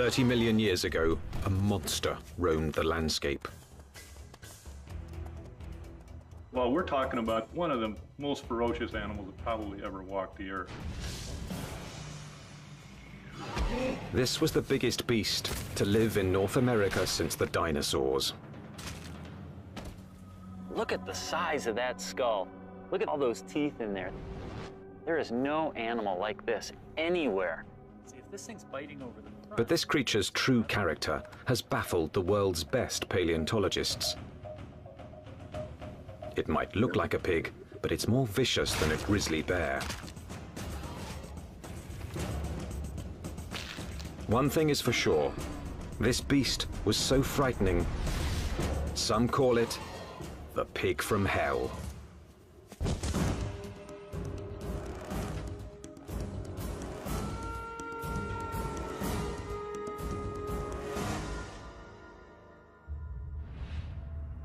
30 million years ago, a monster roamed the landscape. Well, we're talking about one of the most ferocious animals that probably ever walked the earth. This was the biggest beast to live in North America since the dinosaurs. Look at the size of that skull. Look at all those teeth in there. There is no animal like this anywhere. See, if this thing's biting over the front. But this creature's true character has baffled the world's best paleontologists. It might look like a pig, but it's more vicious than a grizzly bear. One thing is for sure, this beast was so frightening, some call it the pig from hell.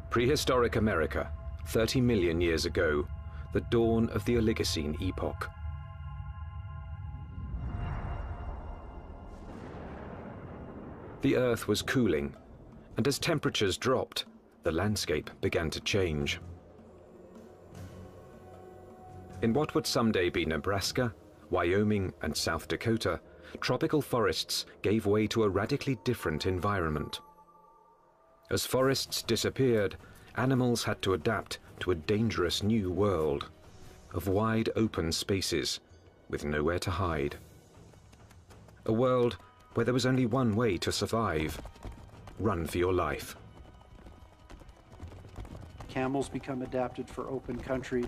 Prehistoric America, 30 million years ago, the dawn of the Oligocene epoch. The Earth was cooling, and as temperatures dropped, the landscape began to change. In what would someday be Nebraska, Wyoming, and South Dakota, tropical forests gave way to a radically different environment. As forests disappeared, animals had to adapt to a dangerous new world of wide open spaces with nowhere to hide. A world where there was only one way to survive: run for your life. Camels become adapted for open country,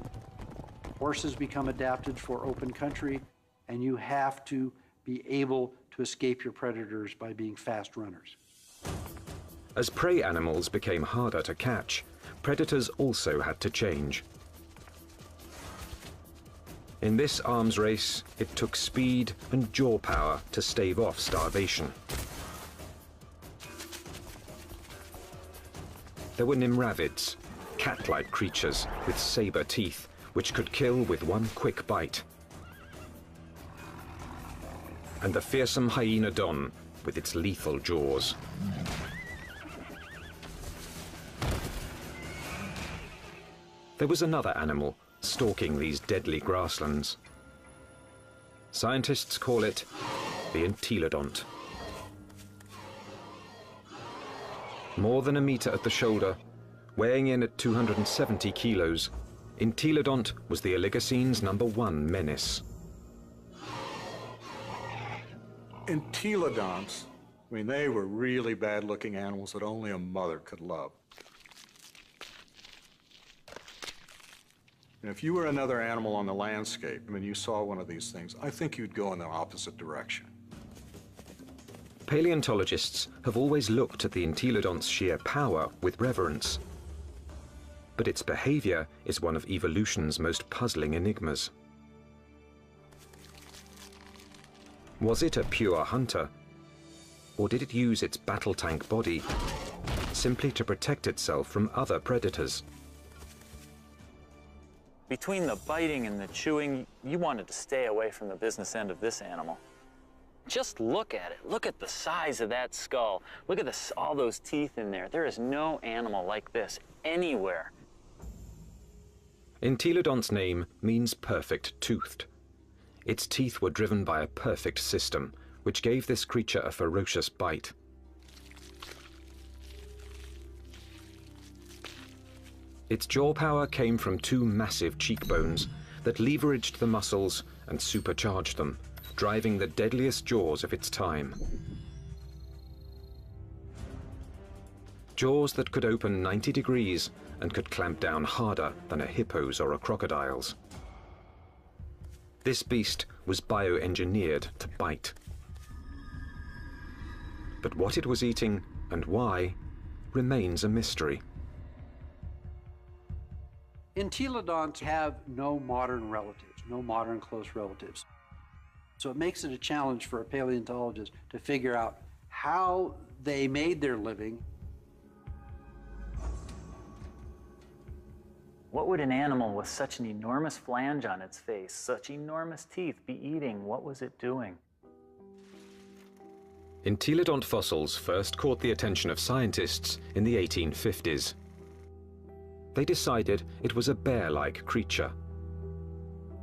horses become adapted for open country, and you have to be able to escape your predators by being fast runners. As prey animals became harder to catch, predators also had to change. In this arms race, it took speed and jaw power to stave off starvation. There were nimravids, cat-like creatures with saber teeth, which could kill with one quick bite. And the fearsome hyenodon with its lethal jaws. There was another animal stalking these deadly grasslands. Scientists call it the entelodont. More than a meter at the shoulder, weighing in at 270 kilos, entelodont was the Oligocene's #1 menace. Entelodonts, I mean, they were really bad-looking animals that only a mother could love. And if you were another animal on the landscape, I mean, you saw one of these things, I think you'd go in the opposite direction. Paleontologists have always looked at the entelodont's sheer power with reverence. But its behavior is one of evolution's most puzzling enigmas. Was it a pure hunter, or did it use its battle tank body simply to protect itself from other predators? Between the biting and the chewing, you wanted to stay away from the business end of this animal. Just look at it. Look at the size of that skull. Look at all those teeth in there. There is no animal like this anywhere. Entelodont's name means perfect toothed. Its teeth were driven by a perfect system, which gave this creature a ferocious bite. Its jaw power came from two massive cheekbones that leveraged the muscles and supercharged them, driving the deadliest jaws of its time. Jaws that could open 90 degrees and could clamp down harder than a hippo's or a crocodile's. This beast was bioengineered to bite. But what it was eating and why remains a mystery. Entelodonts have no modern relatives, no modern close relatives. So it makes it a challenge for a paleontologist to figure out how they made their living. What would an animal with such an enormous flange on its face, such enormous teeth, be eating? What was it doing? Entelodont fossils first caught the attention of scientists in the 1850s. They decided it was a bear-like creature.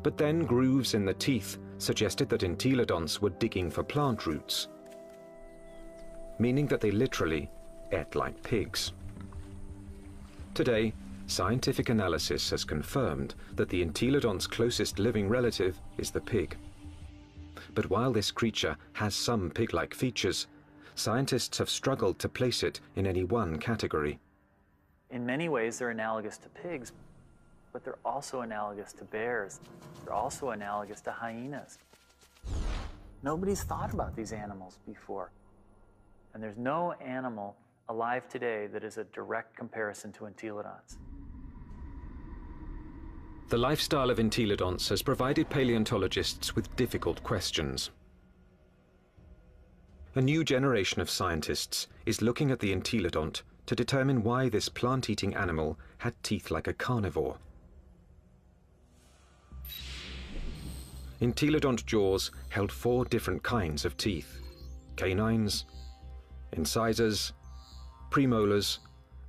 But then grooves in the teeth suggested that entelodonts were digging for plant roots, meaning that they literally ate like pigs. Today, scientific analysis has confirmed that the entelodont's closest living relative is the pig. But while this creature has some pig-like features, scientists have struggled to place it in any one category. In many ways, they're analogous to pigs, but they're also analogous to bears. They're also analogous to hyenas. Nobody's thought about these animals before. And there's no animal alive today that is a direct comparison to entelodonts. The lifestyle of entelodonts has provided paleontologists with difficult questions. A new generation of scientists is looking at the entelodont to determine why this plant-eating animal had teeth like a carnivore. Entelodont jaws held 4 different kinds of teeth: canines, incisors, premolars,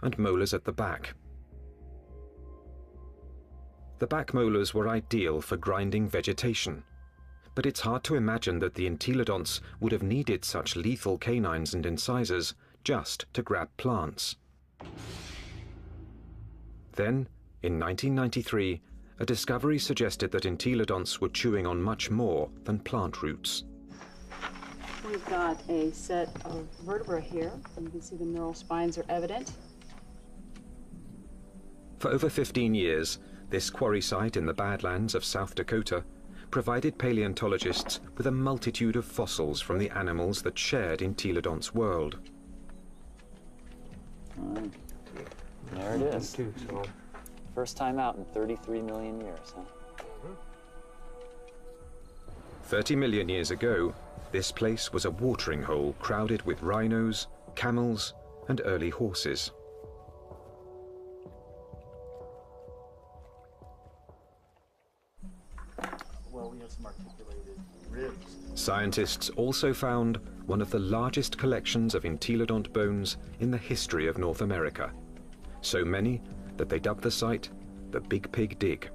and molars at the back. The back molars were ideal for grinding vegetation, but it's hard to imagine that the entelodonts would have needed such lethal canines and incisors just to grab plants. Then, in 1993, a discovery suggested that entelodonts were chewing on much more than plant roots. We've got a set of vertebrae here. You can see the neural spines are evident. For over 15 years, this quarry site in the Badlands of South Dakota provided paleontologists with a multitude of fossils from the animals that shared entelodont's world. There it is. First time out in 33 million years, huh? 30 million years ago, this place was a watering hole crowded with rhinos, camels, and early horses. Well, we have some articulated ribs. Scientists also found one of the largest collections of entelodont bones in the history of North America. So many that they dubbed the site the Big Pig Dig.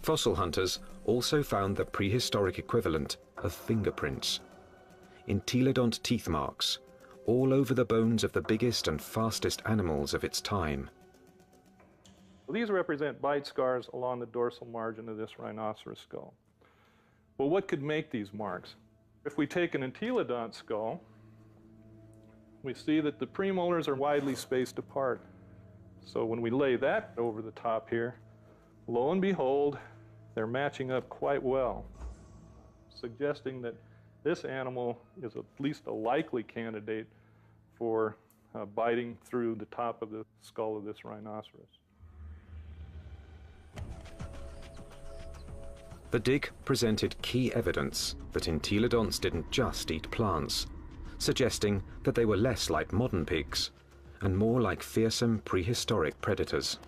Fossil hunters also found the prehistoric equivalent of fingerprints, entelodont teeth marks, all over the bones of the biggest and fastest animals of its time. These represent bite scars along the dorsal margin of this rhinoceros skull. Well, what could make these marks? If we take an entelodont skull, we see that the premolars are widely spaced apart. So when we lay that over the top here, lo and behold, they're matching up quite well, suggesting that this animal is at least a likely candidate for biting through the top of the skull of this rhinoceros. The dig presented key evidence that entelodonts didn't just eat plants, suggesting that they were less like modern pigs and more like fearsome prehistoric predators.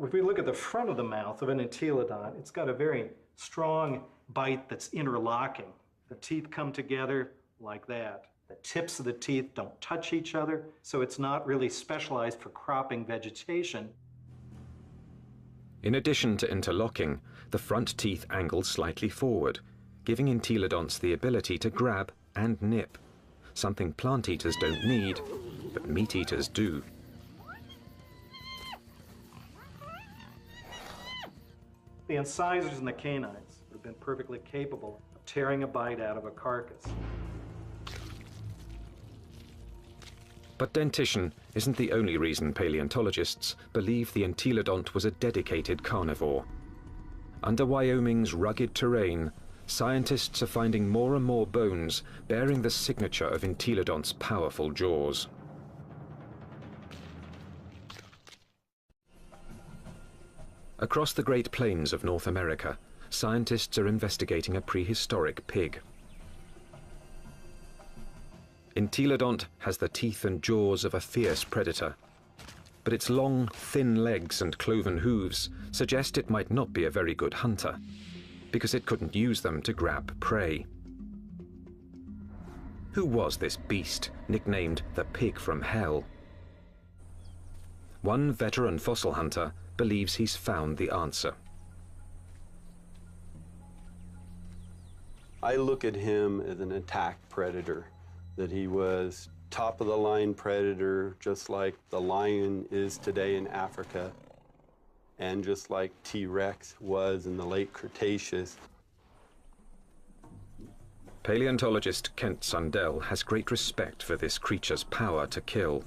If we look at the front of the mouth of an entelodont, it's got a very strong bite that's interlocking. The teeth come together like that. The tips of the teeth don't touch each other, so it's not really specialized for cropping vegetation. In addition to interlocking, the front teeth angled slightly forward, giving entelodonts the ability to grab and nip, something plant eaters don't need, but meat eaters do. The incisors and the canines have been perfectly capable of tearing a bite out of a carcass. But dentition isn't the only reason paleontologists believe the entelodont was a dedicated carnivore. Under Wyoming's rugged terrain, scientists are finding more and more bones bearing the signature of entelodont's powerful jaws. Across the Great Plains of North America, scientists are investigating a prehistoric pig. Entelodont has the teeth and jaws of a fierce predator, but its long, thin legs and cloven hooves suggest it might not be a very good hunter, because it couldn't use them to grab prey. Who was this beast, nicknamed the Pig from Hell? One veteran fossil hunter believes he's found the answer. I look at him as an attack predator, that he was top-of-the-line predator, just like the lion is today in Africa, and just like T-Rex was in the late Cretaceous. Paleontologist Kent Sundell has great respect for this creature's power to kill.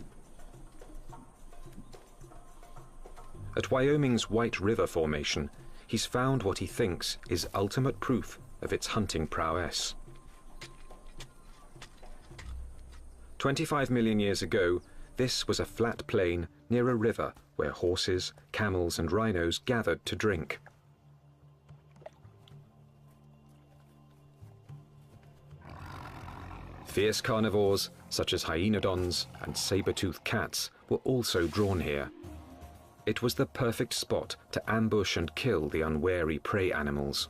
At Wyoming's White River Formation, he's found what he thinks is ultimate proof of its hunting prowess. 25 million years ago, this was a flat plain near a river where horses, camels, and rhinos gathered to drink. Fierce carnivores, such as hyenodons and saber-toothed cats, were also drawn here. It was the perfect spot to ambush and kill the unwary prey animals.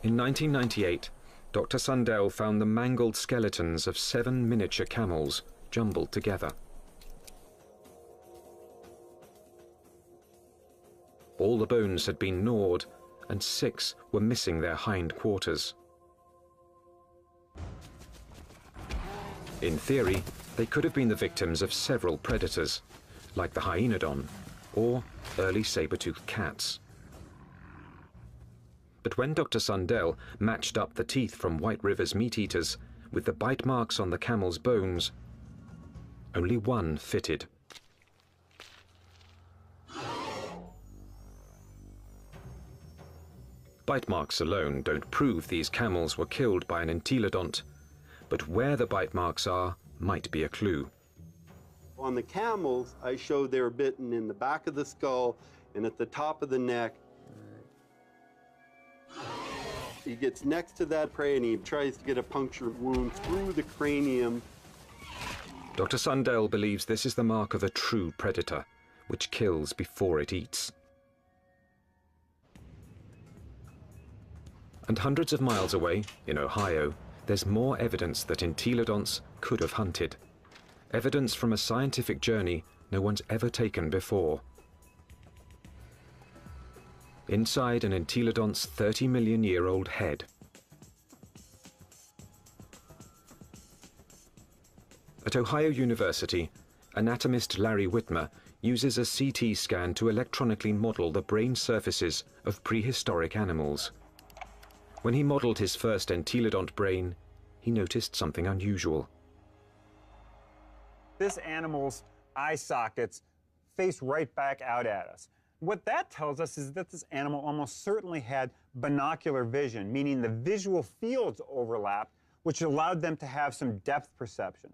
In 1998, Dr. Sundell found the mangled skeletons of 7 miniature camels jumbled together. All the bones had been gnawed, and 6 were missing their hind quarters. In theory, they could have been the victims of several predators, like the hyenodon or early saber-toothed cats. But when Dr. Sundell matched up the teeth from White River's meat-eaters with the bite marks on the camel's bones, only one fitted. Bite marks alone don't prove these camels were killed by an entelodont, but where the bite marks are might be a clue. On the camels, I showed they were bitten in the back of the skull and at the top of the neck. He gets next to that prey and he tries to get a puncture wound through the cranium. Dr. Sundell believes this is the mark of a true predator, which kills before it eats. And hundreds of miles away, in Ohio, there's more evidence that entelodonts could have hunted. Evidence from a scientific journey no one's ever taken before. Inside an entelodont's 30-million-year-old head. At Ohio University, anatomist Larry Whitmer uses a CT scan to electronically model the brain surfaces of prehistoric animals. When he modeled his first entelodont brain, he noticed something unusual. This animal's eye sockets face right back out at us. What that tells us is that this animal almost certainly had binocular vision, meaning the visual fields overlapped, which allowed them to have some depth perception.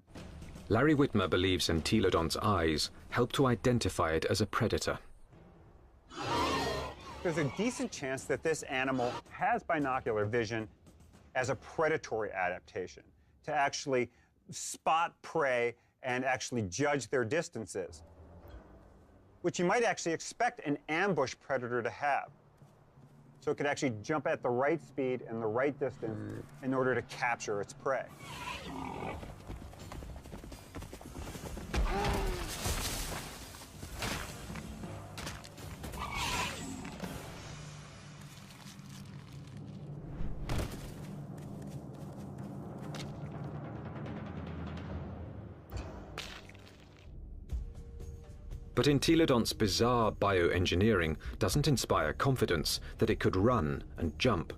Larry Whitmer believes entelodont's eyes help to identify it as a predator. There's a decent chance that this animal has binocular vision as a predatory adaptation, to actually spot prey and actually judge their distances, which you might actually expect an ambush predator to have. So it could actually jump at the right speed and the right distance in order to capture its prey. But entelodont's bizarre bioengineering doesn't inspire confidence that it could run and jump.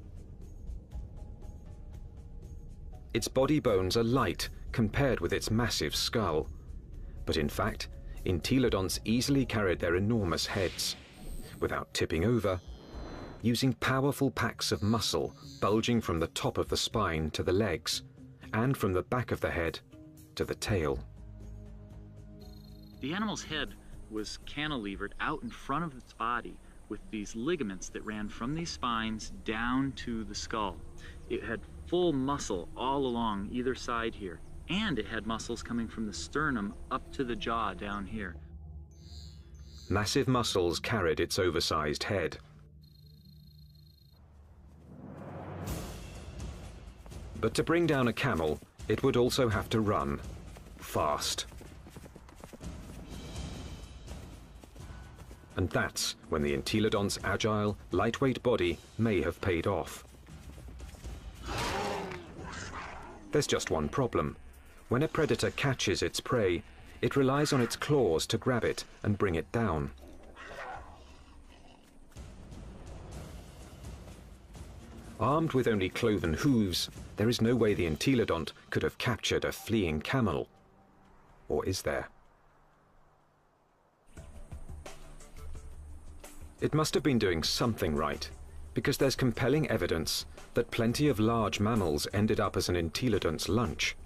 Its body bones are light compared with its massive skull. But in fact, entelodonts easily carried their enormous heads, without tipping over, using powerful packs of muscle bulging from the top of the spine to the legs, and from the back of the head to the tail. The animal's head was cantilevered out in front of its body with these ligaments that ran from these spines down to the skull. It had full muscle all along either side here, and it had muscles coming from the sternum up to the jaw down here. Massive muscles carried its oversized head. But to bring down a camel, it would also have to run fast. And that's when the entelodont's agile, lightweight body may have paid off. There's just one problem. When a predator catches its prey, it relies on its claws to grab it and bring it down. Armed with only cloven hooves, there is no way the entelodont could have captured a fleeing camel. Or is there? It must have been doing something right, because there's compelling evidence that plenty of large mammals ended up as an entelodont's lunch.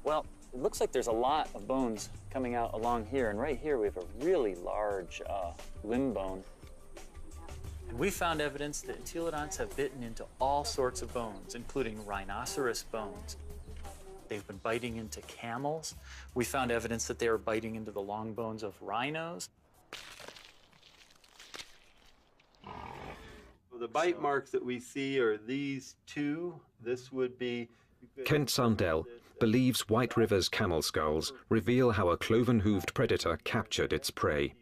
Well, it looks like there's a lot of bones coming out along here, and right here we have a really large limb bone. And we found evidence that entelodonts have bitten into all sorts of bones, including rhinoceros bones. They've been biting into camels. We found evidence that they were biting into the long bones of rhinos. The bite marks that we see are these two. This would be... Kent Sundell believes White River's camel skulls reveal how a cloven-hooved predator captured its prey.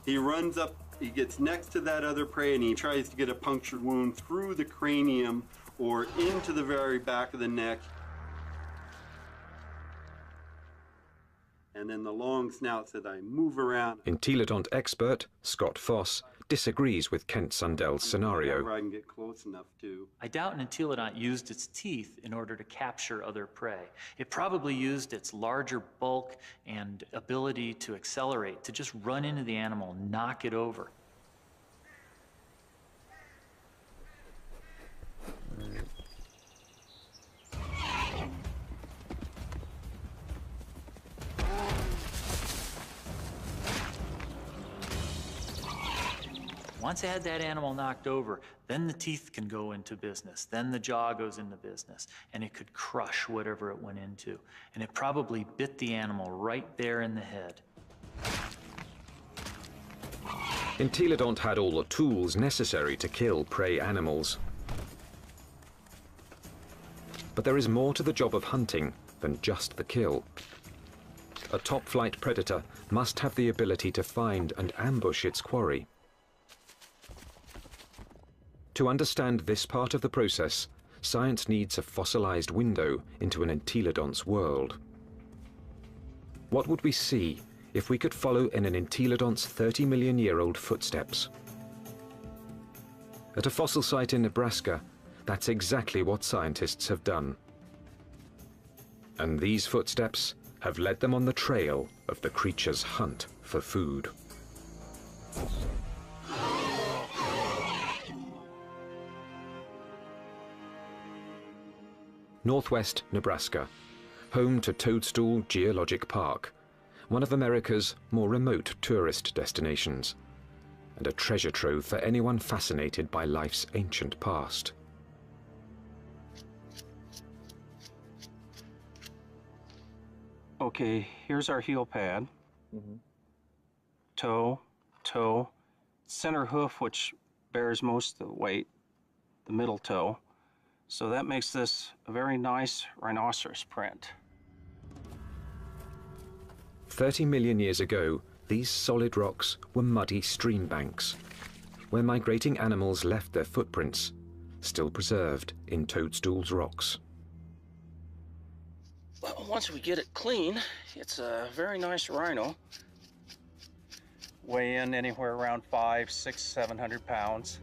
He runs up, he gets next to that other prey, and he tries to get a punctured wound through the cranium or into the very back of the neck. And then the long snouts that I move around. Entelodont expert Scott Foss disagrees with Kent Sundell's scenario. I can get close enough to. I doubt an entelodont used its teeth in order to capture other prey. It probably used its larger bulk and ability to accelerate to just run into the animal and knock it over. Once I had that animal knocked over, then the teeth can go into business, then the jaw goes into business, and it could crush whatever it went into. And it probably bit the animal right there in the head. Entelodont had all the tools necessary to kill prey animals. But there is more to the job of hunting than just the kill. A top-flight predator must have the ability to find and ambush its quarry. To understand this part of the process, science needs a fossilized window into an entelodont's world. What would we see if we could follow in an entelodont's 30-million-year-old footsteps? At a fossil site in Nebraska, that's exactly what scientists have done. And these footsteps have led them on the trail of the creature's hunt for food. Northwest Nebraska, home to Toadstool Geologic Park, one of America's more remote tourist destinations, and a treasure trove for anyone fascinated by life's ancient past. Okay, here's our heel pad. Toe, toe, center hoof, which bears most of the weight, the middle toe. So that makes this a very nice rhinoceros print. 30 million years ago, these solid rocks were muddy stream banks, where migrating animals left their footprints, still preserved in Toadstool's rocks. Well, once we get it clean, it's a very nice rhino. Weigh in anywhere around 500, 600, 700 pounds.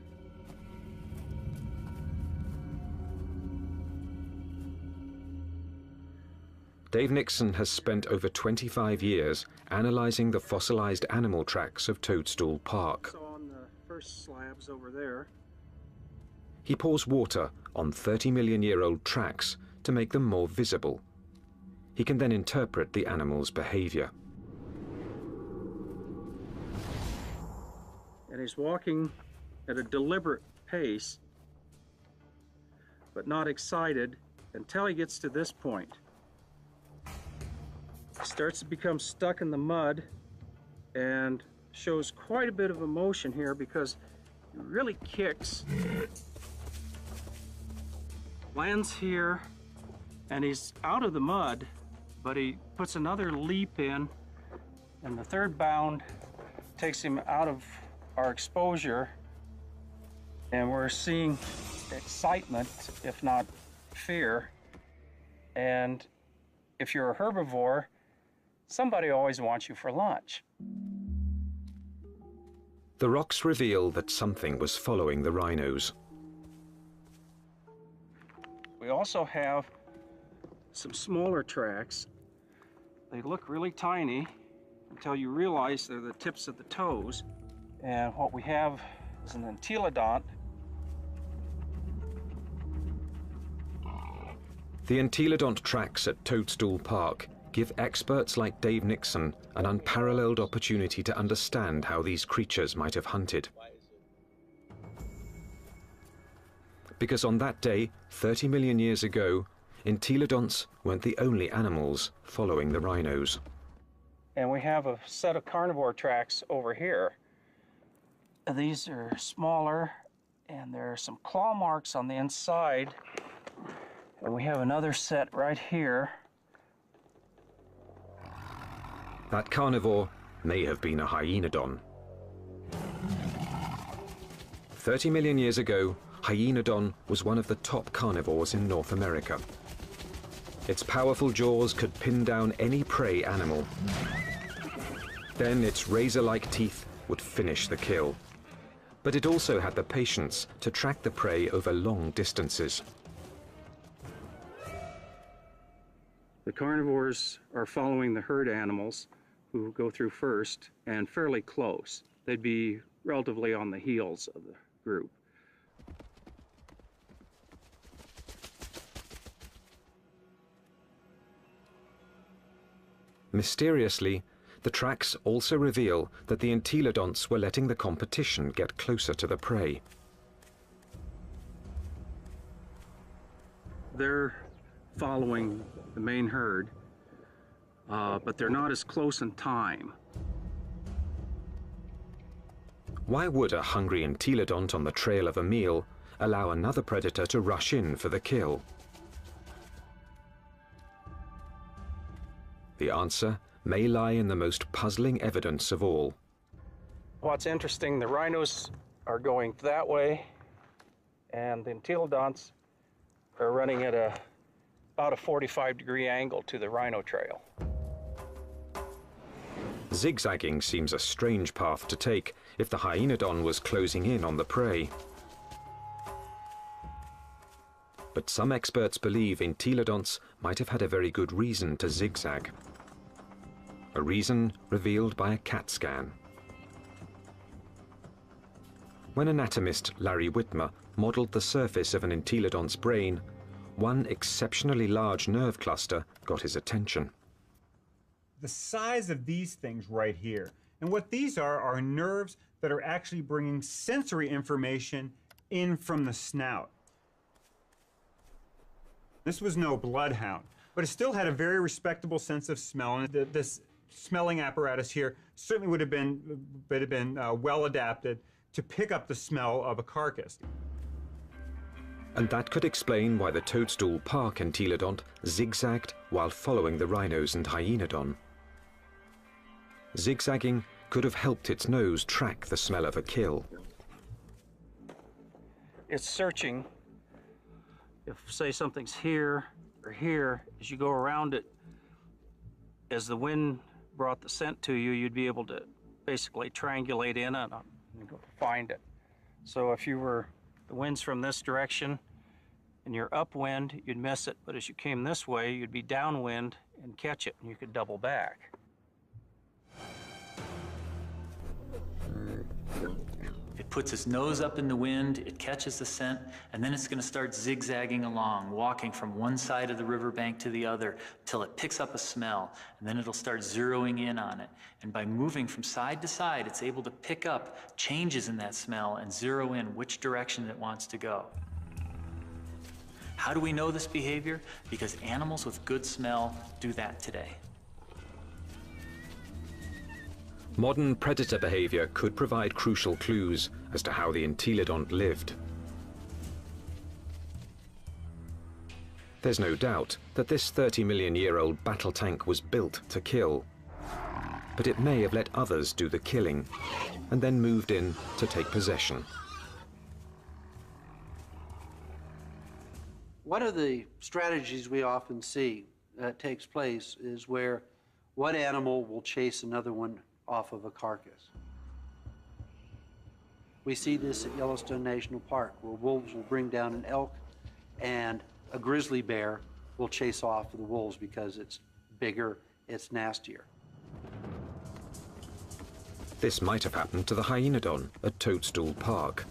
Dave Nixon has spent over 25 years analyzing the fossilized animal tracks of Toadstool Park. So on the first slabs over there. He pours water on 30-million-year-old tracks to make them more visible. He can then interpret the animal's behavior. And he's walking at a deliberate pace, but not excited until he gets to this point. He starts to become stuck in the mud and shows quite a bit of emotion here because he really kicks, lands here, and he's out of the mud, but he puts another leap in, and the third bound takes him out of our exposure, and we're seeing excitement, if not fear. And if you're a herbivore, somebody always wants you for lunch. The rocks reveal that something was following the rhinos. We also have some smaller tracks. They look really tiny until you realize they're the tips of the toes. And what we have is an entelodont. The entelodont tracks at Toadstool Park give experts like Dave Nixon an unparalleled opportunity to understand how these creatures might have hunted. Because on that day, 30 million years ago, entelodonts weren't the only animals following the rhinos. And we have a set of carnivore tracks over here. These are smaller, and there are some claw marks on the inside. And we have another set right here. That carnivore may have been a hyenodon. 30 million years ago, hyenodon was one of the top carnivores in North America. Its powerful jaws could pin down any prey animal. Then its razor-like teeth would finish the kill. But it also had the patience to track the prey over long distances. The carnivores are following the herd animals who go through first and fairly close. They'd be relatively on the heels of the group. Mysteriously, the tracks also reveal that the entelodonts were letting the competition get closer to the prey. They're following the main herd, but they're not as close in time. Why would a hungry entelodont on the trail of a meal allow another predator to rush in for the kill? The answer may lie in the most puzzling evidence of all. What's interesting, the rhinos are going that way, and the entelodonts are running at about a 45-degree angle to the rhino trail. Zigzagging seems a strange path to take if the hyenodon was closing in on the prey. But some experts believe entelodonts might have had a very good reason to zigzag. A reason revealed by a CAT scan. When anatomist Larry Whitmer modeled the surface of an entelodont's brain, one exceptionally large nerve cluster got his attention. The size of these things right here, and what these are nerves that are actually bringing sensory information in from the snout. This was no bloodhound, but it still had a very respectable sense of smell, and this smelling apparatus here certainly would have been well adapted to pick up the smell of a carcass. And that could explain why the Toadstool Park entelodont zigzagged while following the rhinos and hyenodon. Zigzagging could have helped its nose track the smell of a kill. It's searching. If, say, something's here or here, as you go around it, as the wind brought the scent to you, you'd be able to basically triangulate in on it and go find it. So if you were, the wind's from this direction and you're upwind, you'd miss it, but as you came this way, you'd be downwind and catch it, and you could double back. It puts its nose up in the wind, it catches the scent, and then it's going to start zigzagging along, walking from one side of the riverbank to the other until it picks up a smell, and then it'll start zeroing in on it. And by moving from side to side, it's able to pick up changes in that smell and zero in which direction it wants to go. How do we know this behavior? Because animals with good smell do that today. Modern predator behavior could provide crucial clues as to how the entelodont lived. There's no doubt that this 30-million-year-old battle tank was built to kill, but it may have let others do the killing and then moved in to take possession. One of the strategies we often see that takes place is where one animal will chase another one off of a carcass. We see this at Yellowstone National Park, where wolves will bring down an elk and a grizzly bear will chase off the wolves because it's bigger, it's nastier. This might have happened to the hyenodon at Toadstool Park.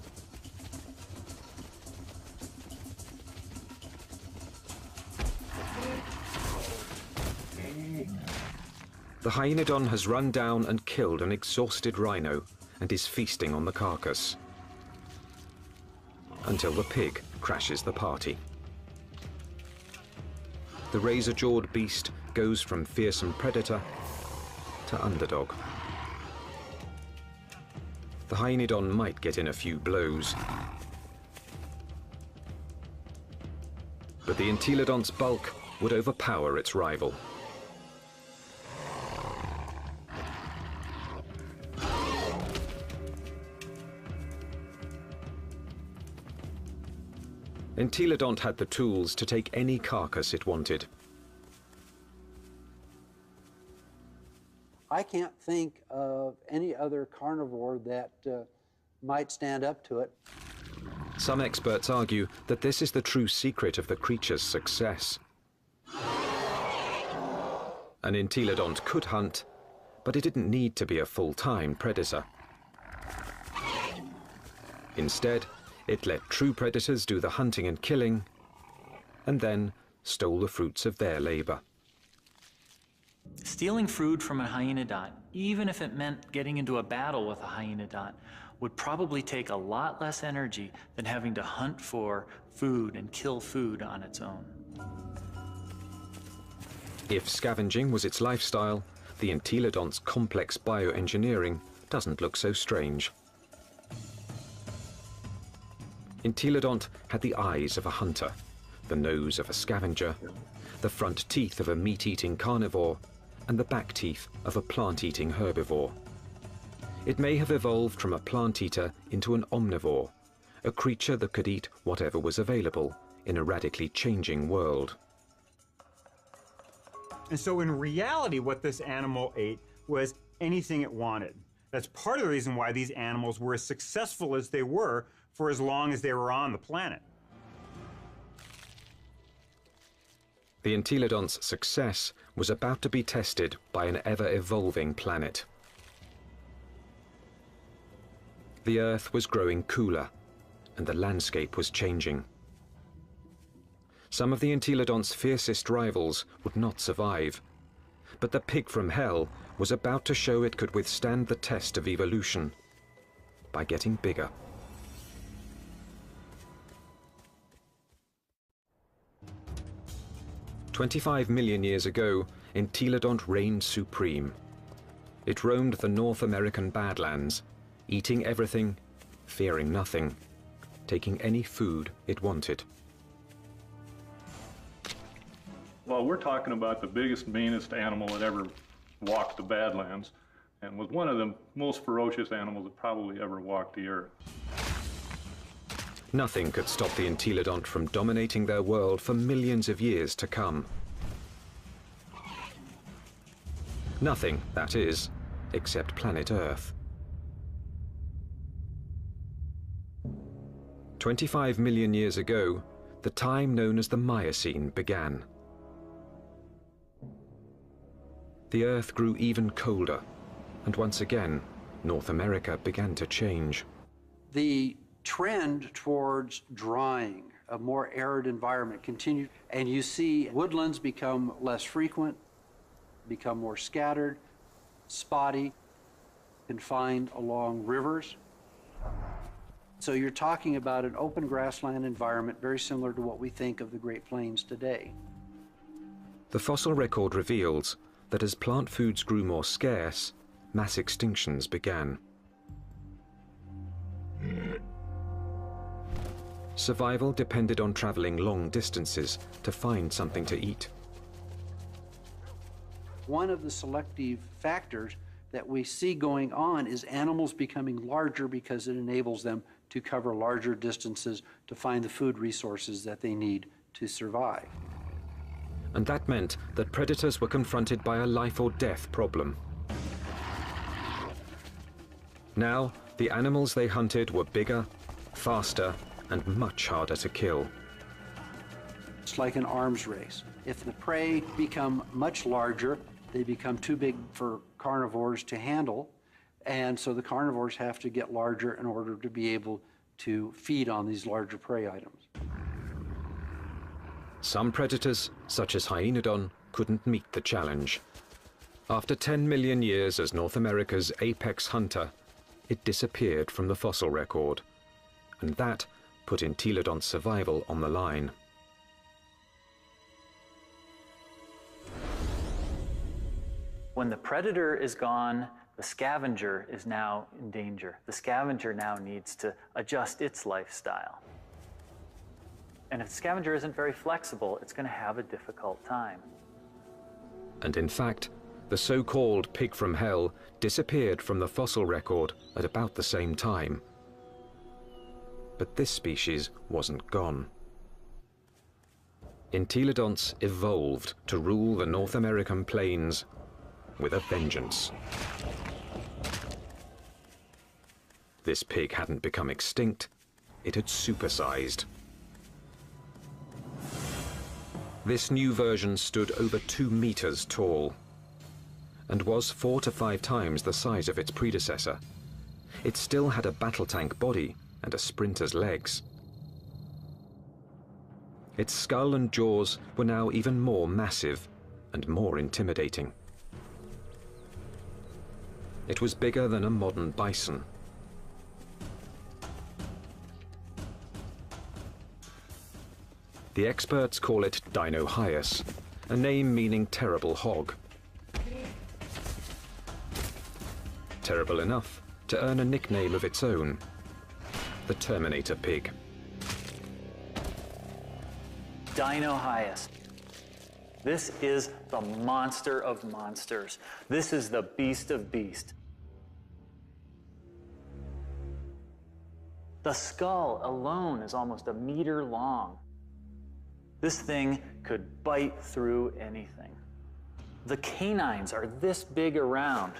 The hyenodon has run down and killed an exhausted rhino and is feasting on the carcass until the pig crashes the party. The razor-jawed beast goes from fearsome predator to underdog. The hyenodon might get in a few blows, but the entelodont's bulk would overpower its rival. Entelodont had the tools to take any carcass it wanted. I can't think of any other carnivore that might stand up to it. Some experts argue that this is the true secret of the creature's success. An entelodont could hunt, but it didn't need to be a full-time predator. Instead, it let true predators do the hunting and killing, and then stole the fruits of their labor. Stealing food from a hyenodont, even if it meant getting into a battle with a hyenodont, would probably take a lot less energy than having to hunt for food and kill food on its own. If scavenging was its lifestyle, the entelodont's complex bioengineering doesn't look so strange. Entelodont had the eyes of a hunter, the nose of a scavenger, the front teeth of a meat-eating carnivore, and the back teeth of a plant-eating herbivore. It may have evolved from a plant-eater into an omnivore, a creature that could eat whatever was available in a radically changing world. And so in reality, what this animal ate was anything it wanted. That's part of the reason why these animals were as successful as they were for as long as they were on the planet. The entelodont's success was about to be tested by an ever-evolving planet. The Earth was growing cooler, and the landscape was changing. Some of the entelodont's fiercest rivals would not survive, but the pig from hell was about to show it could withstand the test of evolution by getting bigger. "25 million years ago, entelodont reigned supreme. It roamed the North American Badlands, eating everything, fearing nothing, taking any food it wanted." Well, we're talking about the biggest, meanest animal that ever walked the Badlands, and was one of the most ferocious animals that probably ever walked the earth. Nothing could stop the entelodont from dominating their world for millions of years to come. Nothing, that is, except planet Earth. 25 million years ago, the time known as the Miocene began. The Earth grew even colder, and once again, North America began to change. The trend towards drying, a more arid environment continued, and you see woodlands become less frequent, become more scattered, spotty, confined along rivers. So you're talking about an open grassland environment very similar to what we think of the Great Plains today. The fossil record reveals that as plant foods grew more scarce, mass extinctions began. Survival depended on traveling long distances to find something to eat. One of the selective factors that we see going on is animals becoming larger because it enables them to cover larger distances to find the food resources that they need to survive. And that meant that predators were confronted by a life or death problem. Now, the animals they hunted were bigger, faster, and much harder to kill. It's like an arms race. If the prey become much larger, they become too big for carnivores to handle, and so the carnivores have to get larger in order to be able to feed on these larger prey items. Some predators, such as Hyaenodon, couldn't meet the challenge. After 10 million years as North America's apex hunter, it disappeared from the fossil record, and that put Entelodon's survival on the line. When the predator is gone, the scavenger is now in danger. The scavenger now needs to adjust its lifestyle. And if the scavenger isn't very flexible, it's going to have a difficult time. And in fact, the so-called pig from hell disappeared from the fossil record at about the same time. But this species wasn't gone. Entelodonts evolved to rule the North American plains with a vengeance. This pig hadn't become extinct, it had supersized. This new version stood over 2 meters tall and was 4 to 5 times the size of its predecessor. It still had a battle tank body and a sprinter's legs. Its skull and jaws were now even more massive and more intimidating. It was bigger than a modern bison. The experts call it Dinohyus, a name meaning terrible hog. Terrible enough to earn a nickname of its own, the Terminator pig. Dinohyus. This is the monster of monsters. This is the beast of beasts. The skull alone is almost 1 meter long. This thing could bite through anything. The canines are this big around.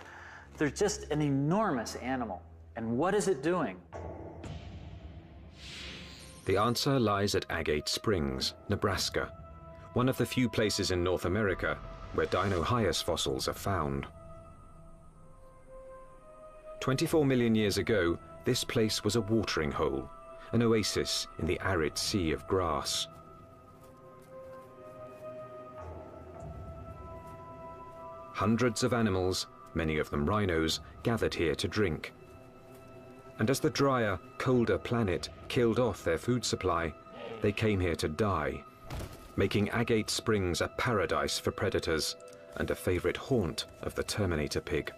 They're just an enormous animal. And what is it doing? The answer lies at Agate Springs, Nebraska, one of the few places in North America where Dinohyus fossils are found. 24 million years ago, this place was a watering hole, an oasis in the arid sea of grass. Hundreds of animals, many of them rhinos, gathered here to drink. And as the drier, colder planet killed off their food supply, they came here to die, making Agate Springs a paradise for predators and a favorite haunt of the Terminator pig.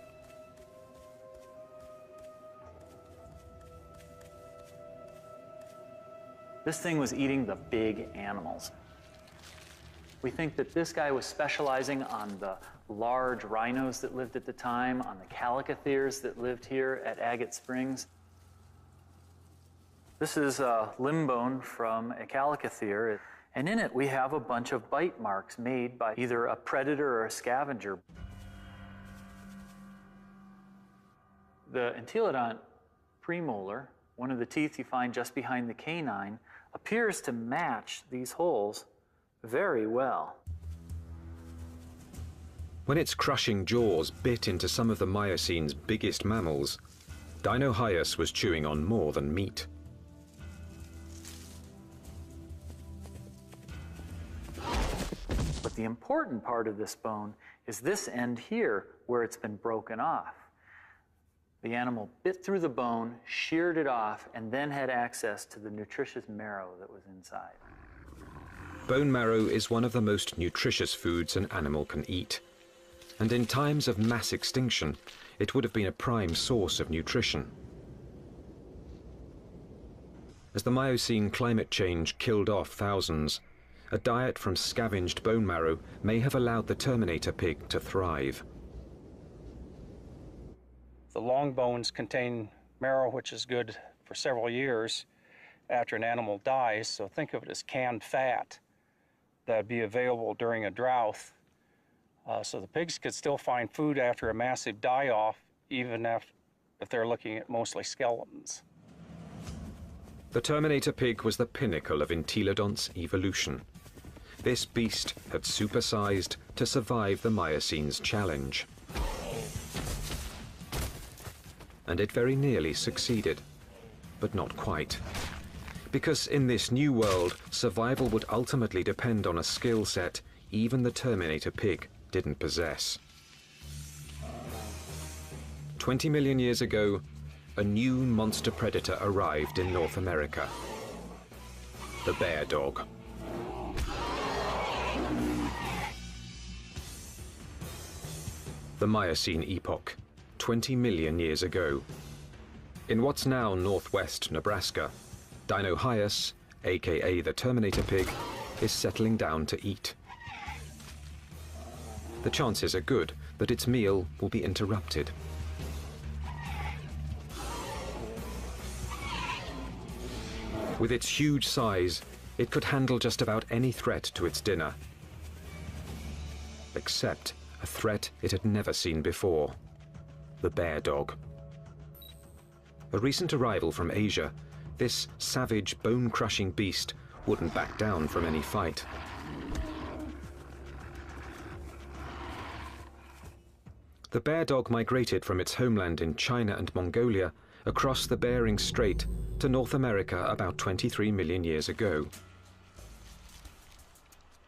This thing was eating the big animals. We think that this guy was specializing on the large rhinos that lived at the time, on the Calicotheres that lived here at Agate Springs. This is a limb bone from a Calicothere, and in it we have a bunch of bite marks made by either a predator or a scavenger. The Entelodont premolar, one of the teeth you find just behind the canine, appears to match these holes very well. When its crushing jaws bit into some of the Miocine's biggest mammals, Dinohyus was chewing on more than meat. But the important part of this bone is this end here, where it's been broken off. The animal bit through the bone, sheared it off, and then had access to the nutritious marrow that was inside. Bone marrow is one of the most nutritious foods an animal can eat. And in times of mass extinction, it would have been a prime source of nutrition. As the Miocene climate change killed off thousands, a diet from scavenged bone marrow may have allowed the Terminator pig to thrive. The long bones contain marrow, which is good for several years after an animal dies, so think of it as canned fat that would be available during a drought. So the pigs could still find food after a massive die-off, even if they're looking at mostly skeletons. The Terminator pig was the pinnacle of entelodonts evolution. This beast had supersized to survive the Miocene's challenge. And it very nearly succeeded, but not quite. Because in this new world, survival would ultimately depend on a skill set even the Terminator pig didn't possess. 20 million years ago, a new monster predator arrived in North America. The bear dog. The Miocene epoch, 20 million years ago. In what's now northwest Nebraska, Dinohyus, aka the Terminator pig, is settling down to eat. The chances are good that its meal will be interrupted. With its huge size, it could handle just about any threat to its dinner. Except a threat it had never seen before: the bear dog. A recent arrival from Asia, this savage, bone-crushing beast wouldn't back down from any fight. The bear dog migrated from its homeland in China and Mongolia across the Bering Strait to North America about 23 million years ago.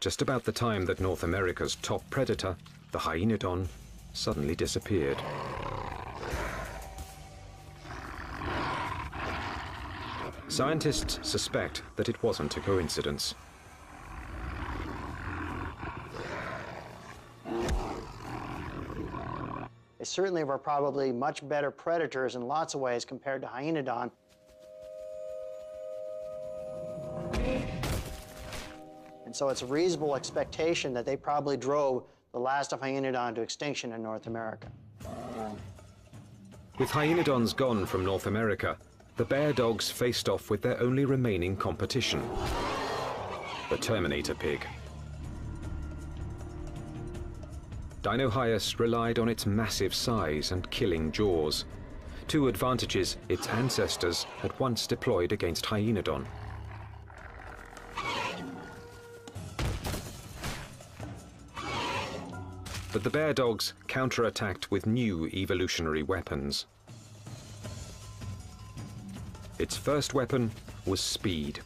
Just about the time that North America's top predator, the hyaenodon, suddenly disappeared. Scientists suspect that it wasn't a coincidence. They certainly were probably much better predators in lots of ways compared to hyaenodon. And so it's a reasonable expectation that they probably drove the last of hyaenodon to extinction in North America. With hyaenodons gone from North America, the bear dogs faced off with their only remaining competition, the Terminator pig. Dinohyus relied on its massive size and killing jaws, two advantages its ancestors had once deployed against hyaenodon. But the bear dogs counterattacked with new evolutionary weapons. Its first weapon was speed.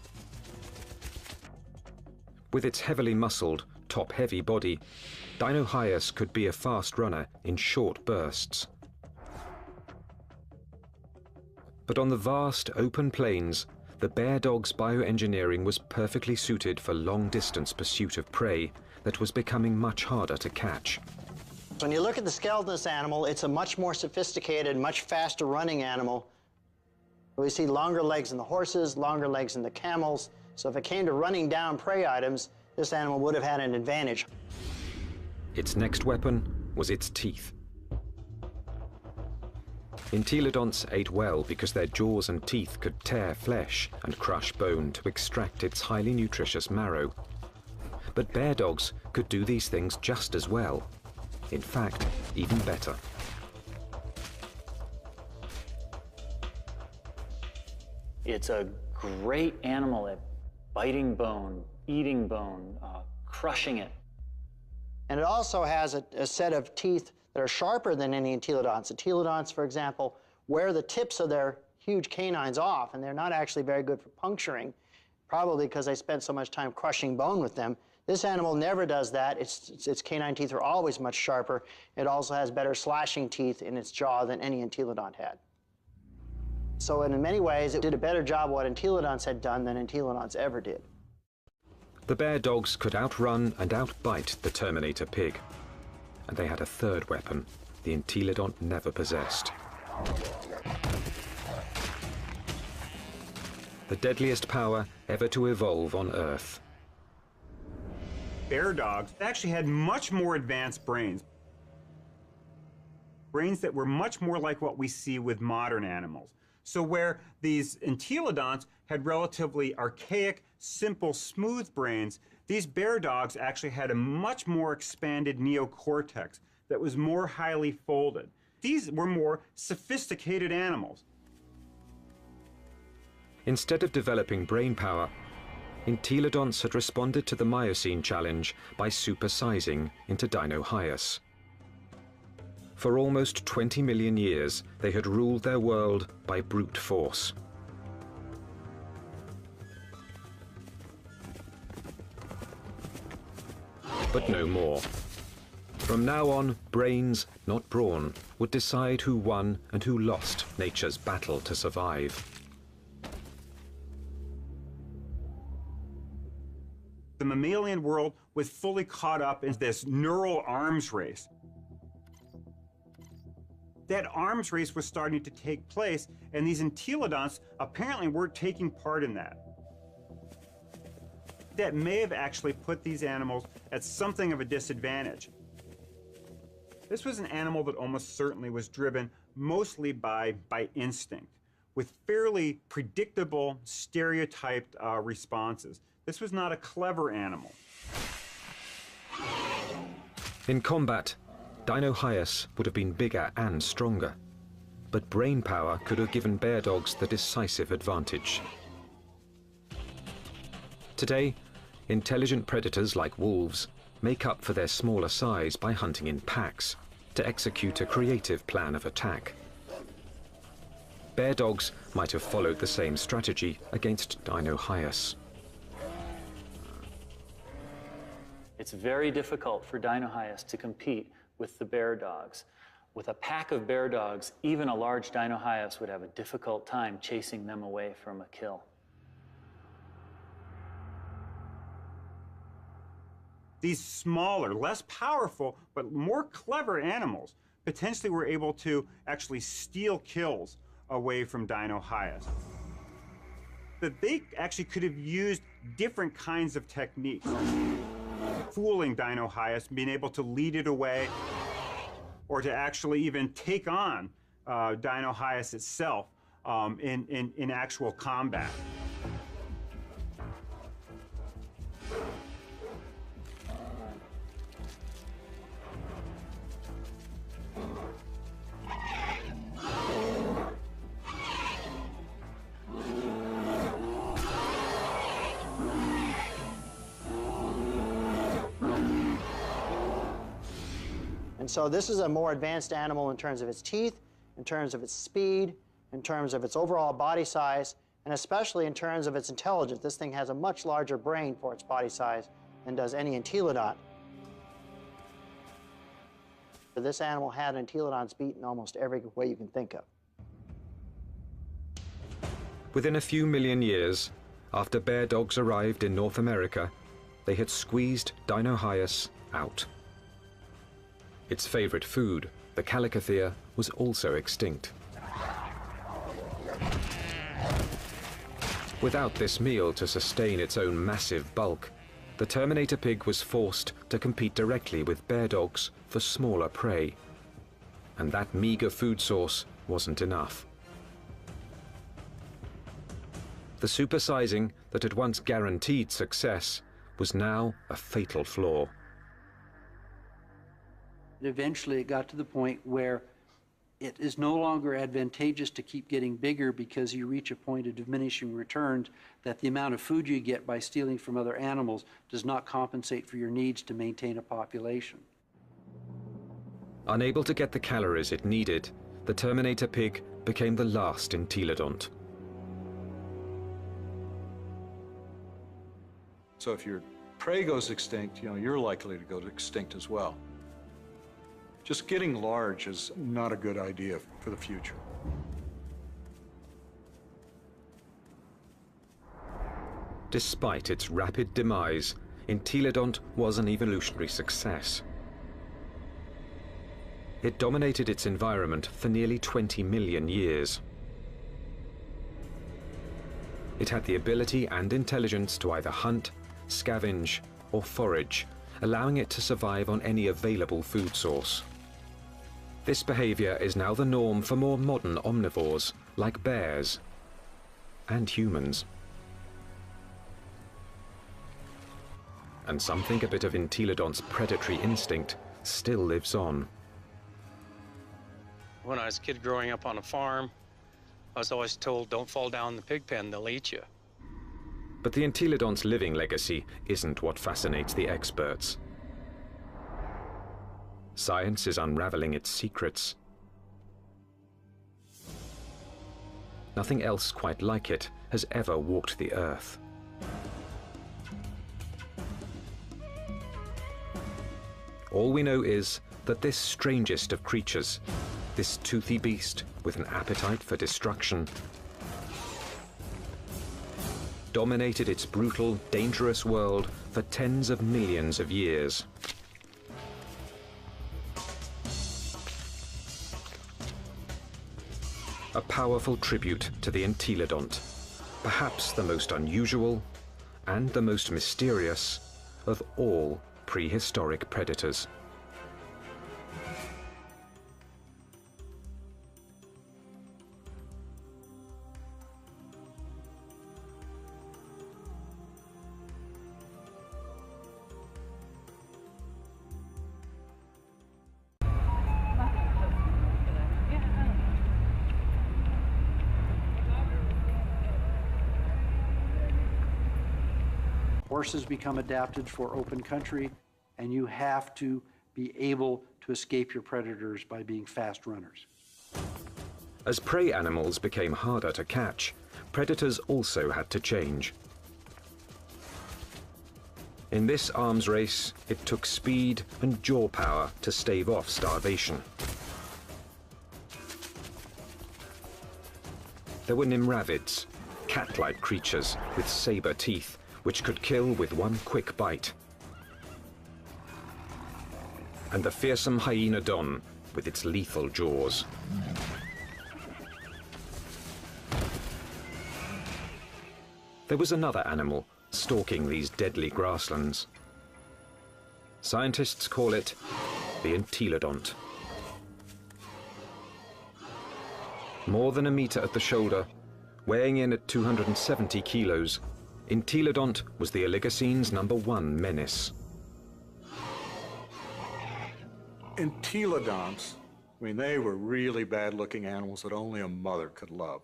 With its heavily muscled, top-heavy body, Dinohyus could be a fast runner in short bursts. But on the vast, open plains, the bear dog's bioengineering was perfectly suited for long-distance pursuit of prey that was becoming much harder to catch. When you look at the skeleton of this animal, it's a much more sophisticated, much faster running animal. We see longer legs in the horses, longer legs in the camels. So if it came to running down prey items, this animal would have had an advantage. Its next weapon was its teeth. Entelodonts ate well because their jaws and teeth could tear flesh and crush bone to extract its highly nutritious marrow. But bear dogs could do these things just as well. In fact, even better. It's a great animal at biting bone, eating bone, crushing it. And it also has a set of teeth that are sharper than any entelodonts. Entelodonts, for example, wear the tips of their huge canines off, and they're not actually very good for puncturing, probably because they spent so much time crushing bone with them. This animal never does that. Its canine teeth are always much sharper. It also has better slashing teeth in its jaw than any entelodont had. So in many ways, it did a better job what entelodonts had done than entelodonts ever did. The bear dogs could outrun and outbite the Terminator pig. And they had a third weapon the entelodont never possessed. The deadliest power ever to evolve on Earth. Bear dogs actually had much more advanced brains. Brains that were much more like what we see with modern animals. So where these entelodonts had relatively archaic, simple, smooth brains, these bear dogs actually had a much more expanded neocortex that was more highly folded. These were more sophisticated animals. Instead of developing brain power, entelodonts had responded to the Miocene challenge by supersizing into Dinohyus. For almost 20 million years, they had ruled their world by brute force. But no more. From now on, brains, not brawn, would decide who won and who lost nature's battle to survive. The mammalian world was fully caught up in this neural arms race. That arms race was starting to take place, and these entelodonts apparently were taking part in that. That may have actually put these animals at something of a disadvantage. This was an animal that almost certainly was driven mostly by instinct, with fairly predictable, stereotyped responses. This was not a clever animal. In combat, Dinohyus would have been bigger and stronger, but brain power could have given bear dogs the decisive advantage. Today, intelligent predators like wolves make up for their smaller size by hunting in packs to execute a creative plan of attack. Bear dogs might have followed the same strategy against Dinohyus. It's very difficult for Dinohyus to compete with the bear dogs. With a pack of bear dogs, even a large Dinohyus would have a difficult time chasing them away from a kill. These smaller, less powerful, but more clever animals potentially were able to actually steal kills away from Dinohyus. That they actually could have used different kinds of techniques. Fooling Dinohyus, being able to lead it away, or to actually even take on Dinohyus itself in actual combat. And so this is a more advanced animal in terms of its teeth, in terms of its speed, in terms of its overall body size, and especially in terms of its intelligence. This thing has a much larger brain for its body size than does any entelodont. This animal had entelodonts beat in almost every way you can think of. Within a few million years, after bear dogs arrived in North America, they had squeezed Dinohyus out. Its favorite food, the Archaeotherium, was also extinct. Without this meal to sustain its own massive bulk, the Terminator pig was forced to compete directly with bear dogs for smaller prey. And that meager food source wasn't enough. The supersizing that had once guaranteed success was now a fatal flaw. Eventually, it got to the point where it is no longer advantageous to keep getting bigger because you reach a point of diminishing returns, that the amount of food you get by stealing from other animals does not compensate for your needs to maintain a population. Unable to get the calories it needed, the Terminator pig became the last entelodont. So if your prey goes extinct, you're likely to go extinct as well. Just getting large is not a good idea for the future. Despite its rapid demise, entelodont was an evolutionary success. It dominated its environment for nearly 20 million years. It had the ability and intelligence to either hunt, scavenge, or forage, allowing it to survive on any available food source. This behavior is now the norm for more modern omnivores, like bears and humans. And some think a bit of entelodont's predatory instinct still lives on. When I was a kid growing up on a farm, I was always told, don't fall down the pig pen, they'll eat you. But the entelodont's living legacy isn't what fascinates the experts. Science is unraveling its secrets. Nothing else quite like it has ever walked the earth. All we know is that this strangest of creatures, this toothy beast with an appetite for destruction, dominated its brutal, dangerous world for tens of millions of years. A powerful tribute to the entelodont, perhaps the most unusual and the most mysterious of all prehistoric predators. Horses become adapted for open country, and you have to be able to escape your predators by being fast runners. As prey animals became harder to catch, predators also had to change. In this arms race, it took speed and jaw power to stave off starvation. There were nimravids, cat-like creatures with saber teeth, which could kill with one quick bite. And the fearsome hyenodon with its lethal jaws. There was another animal stalking these deadly grasslands. Scientists call it the entelodont. More than a meter at the shoulder, weighing in at 270 kilos, entelodont was the Oligocene's #1 menace. Entelodonts, they were really bad-looking animals that only a mother could love.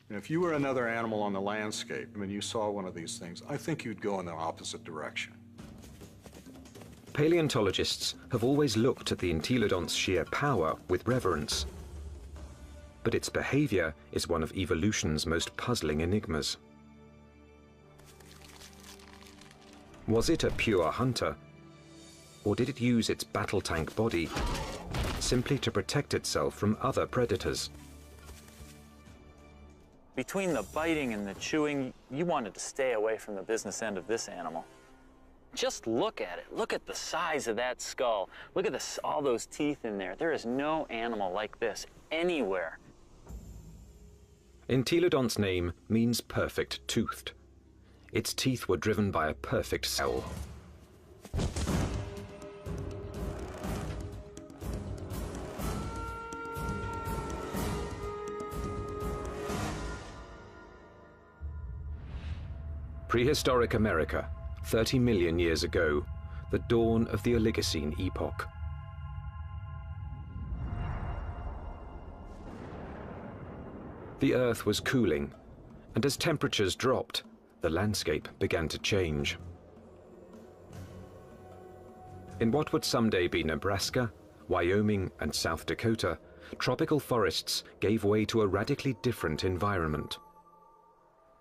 And if you were another animal on the landscape, you saw one of these things, I think you'd go in the opposite direction. Paleontologists have always looked at the entelodont's sheer power with reverence. But its behavior is one of evolution's most puzzling enigmas. Was it a pure hunter, or did it use its battle tank body simply to protect itself from other predators? Between the biting and the chewing, you wanted to stay away from the business end of this animal. Just look at it. Look at the size of that skull. Look at all those teeth in there. There is no animal like this anywhere. Entelodont's name means perfect toothed. Its teeth were driven by a perfect cell. Prehistoric America, 30 million years ago, the dawn of the Oligocene epoch. The Earth was cooling, and as temperatures dropped, the landscape began to change. In what would someday be Nebraska, Wyoming and South Dakota, tropical forests gave way to a radically different environment.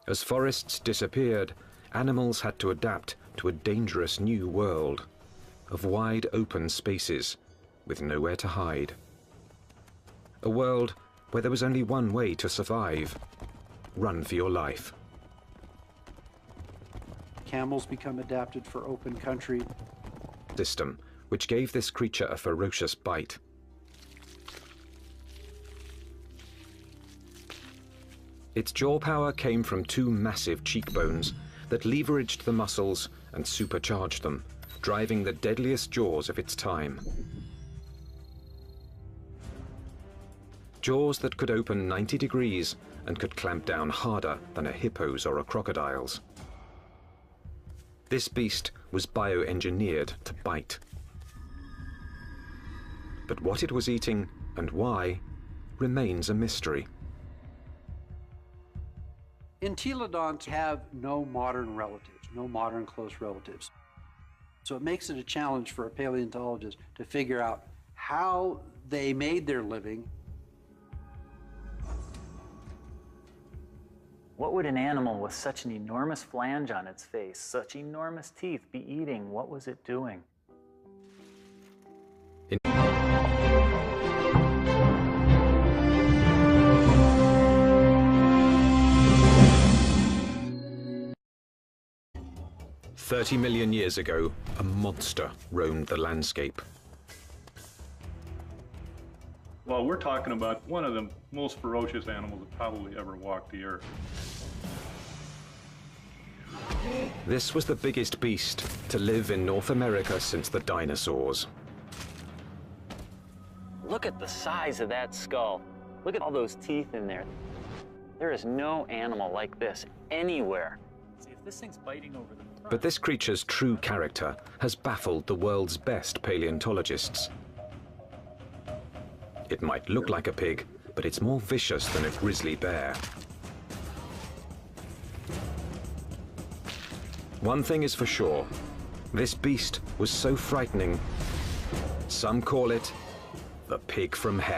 As forests disappeared, animals had to adapt to a dangerous new world of wide open spaces with nowhere to hide. A world where there was only one way to survive: run for your life. Camels become adapted for open country. System which gave this creature a ferocious bite. Its jaw power came from two massive cheekbones that leveraged the muscles and supercharged them, driving the deadliest jaws of its time. Jaws that could open 90 degrees and could clamp down harder than a hippo's or a crocodile's. This beast was bioengineered to bite. But what it was eating and why remains a mystery. Entelodonts have no modern relatives, no modern close relatives. So it makes it a challenge for a paleontologist to figure out how they made their living. What would an animal with such an enormous flange on its face, such enormous teeth, be eating? What was it doing? In 30 million years ago, a monster roamed the landscape. Well, we're talking about one of the most ferocious animals that probably ever walked the earth. This was the biggest beast to live in North America since the dinosaurs. Look at the size of that skull. Look at all those teeth in there. There is no animal like this anywhere. See, if this thing's biting over the front. But this creature's true character has baffled the world's best paleontologists. It might look like a pig, but it's more vicious than a grizzly bear. One thing is for sure, this beast was so frightening, some call it the pig from hell.